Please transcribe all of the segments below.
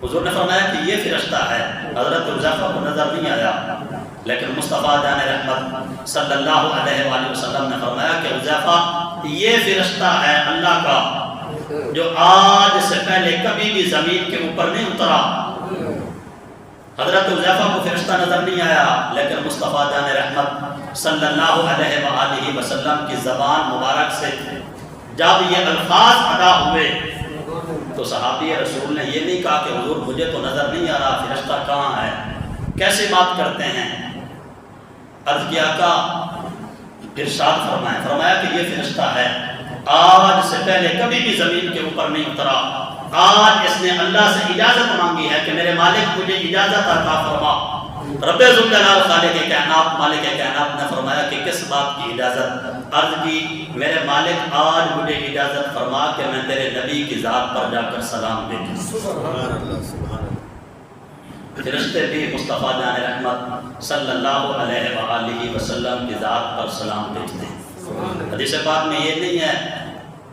حضور نے فرمایا کہ یہ فرشتہ ہے. حضرت حذیفہ کو نظر نہیں آیا، لیکن مصطفیٰ جان رحمت صلی اللہ علیہ وآلہ وسلم نے فرمایا کہ حذیفہ یہ فرشتہ ہے اللہ کا جو آج سے پہلے کبھی بھی زمین کے اوپر نہیں اترا. حضرت حذیفہ کو فرشتہ نظر نہیں آیا، لیکن مصطفیٰ جان رحمت صلی اللہ علیہ وآلہ وسلم کی زبان مبارک سے جب یہ الفاظ ادا ہوئے تو صحابی رسول نے یہ نہیں کہا کہ حضور مجھے تو نظر نہیں آ رہا، فرشتہ کہاں ہے، کیسے بات کرتے ہیں. عرض کیا کہ ارشاد فرمایا کہ یہ فرشتہ ہے آج سے پہلے کبھی بھی زمین کے اوپر نہیں اترا. آج اس نے اللہ سے اجازت مانگی ہے کہ میرے مالک مجھے اجازت عطا فرما. رب ذوالجلال خالق کائنات مالک کائنات نے فرمایا کہ کس بات کی اجازت؟ عرض کی میرے مالک آج مجھے اجازت فرما کہ میں تیرے نبی کی ذات پر جا کر سلام بھیجوں. سبحان اللہ سبحان اللہ. فرشتے بھی مصطفیٰ جان رحمت صلی اللہ علیہ وآلہ وسلم کی ذات پر سلام بھیجتے ہیں. حدیث پاک میں یہ نہیں ہے.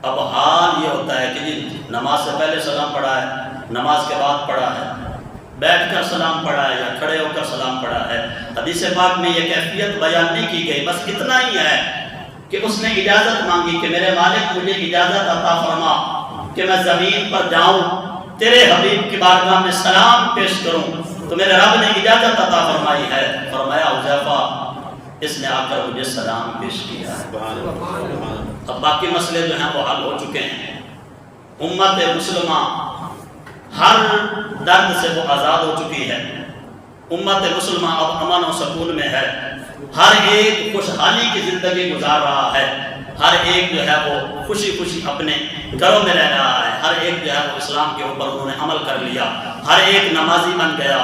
اب حال یہ ہوتا ہے کہ جی نماز سے پہلے سلام پڑھا ہے، نماز کے بعد پڑھا ہے، بیٹھ کر سلام پڑھا ہے یا کھڑے ہو کر سلام پڑھا ہے. حدیث پاک میں یہ کیفیت بیان نہیں کی گئی، بس اتنا ہی ہے کہ اس نے اجازت مانگی کہ میرے مالک مجھے اجازت عطا فرما کہ میں زمین پر جاؤں تیرے حبیب کی بارگاہ میں سلام پیش کروں. تو میرے رب نے اجازت عطا فرمائی ہے. فرمایا حذیفہ اس نے آ کر مجھے سلام پیش کیا ہے. اب باقی مسئلے جو ہیں وہ حل ہو چکے ہیں. امت مسلمہ ہر درد سے وہ آزاد ہو چکی ہے. امت مسلمہ اب امن و سکون میں ہے. ہر ایک خوشحالی کی زندگی گزار رہا ہے. ہر ایک جو ہے وہ خوشی خوشی اپنے گھروں میں رہ رہا ہے. ہر ایک جو ہے وہ اسلام کے اوپر انہوں نے عمل کر لیا. ہر ایک نمازی بن گیا.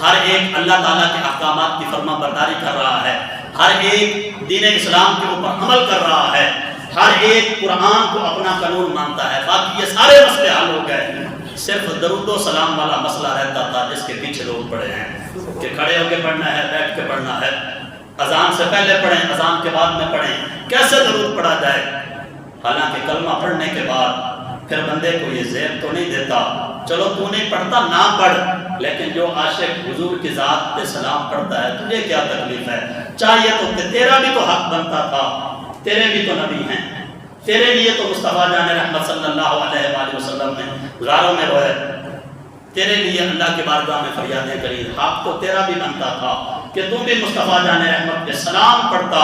ہر ایک اللہ تعالیٰ کے احکامات کی فرما برداری کر رہا ہے. ہر ایک دین اسلام کے اوپر عمل کر رہا ہے. ہر ایک قرآن کو اپنا قانون مانتا ہے. باقی یہ سارے مسئلے حل ہو گئے. صرف درود و سلام والا مسئلہ رہتا تھا جس کے پیچھے لوگ پڑے ہیں کہ کھڑے ہو کے پڑھنا ہے، بیٹھ کے پڑھنا ہے، اذان سے پہلے پڑھیں، اذان کے بعد میں پڑھیں، کیسے درود پڑھا جائے. حالانکہ کلمہ پڑھنے کے بعد پھر بندے کو یہ ذہن تو نہیں دیتا چلو تو نہیں پڑھتا نہ پڑھ، لیکن جو عاشق حضور کی ذات پہ سلام پڑھتا ہے تجھے کیا تکلیف ہے؟ چاہیے تو کہ تیرا بھی تو حق بنتا تھا، تیرے بھی تو نبی ہیں، تیرے لیے تو مصطفیٰ جان رحمت صلی اللہ علیہ وآلہ وسلم نے غاروں میں روئے، تیرے لیے اللہ کے بارگاہ میں فریادیں کری. حق تو تیرا بھی بنتا تھا کہ تو بھی مصطفیٰ جان رحمت پہ سلام پڑھتا،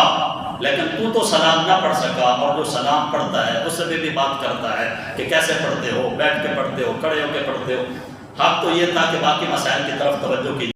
لیکن تو سلام نہ پڑھ سکا. اور جو سلام پڑھتا ہے اس سے بھی بات کرتا ہے کہ کیسے پڑھتے ہو، بیٹھ کے پڑھتے ہو، کھڑے ہو کے پڑھتے ہو. حق تو یہ تھا کہ باقی مسائل کی طرف توجہ کی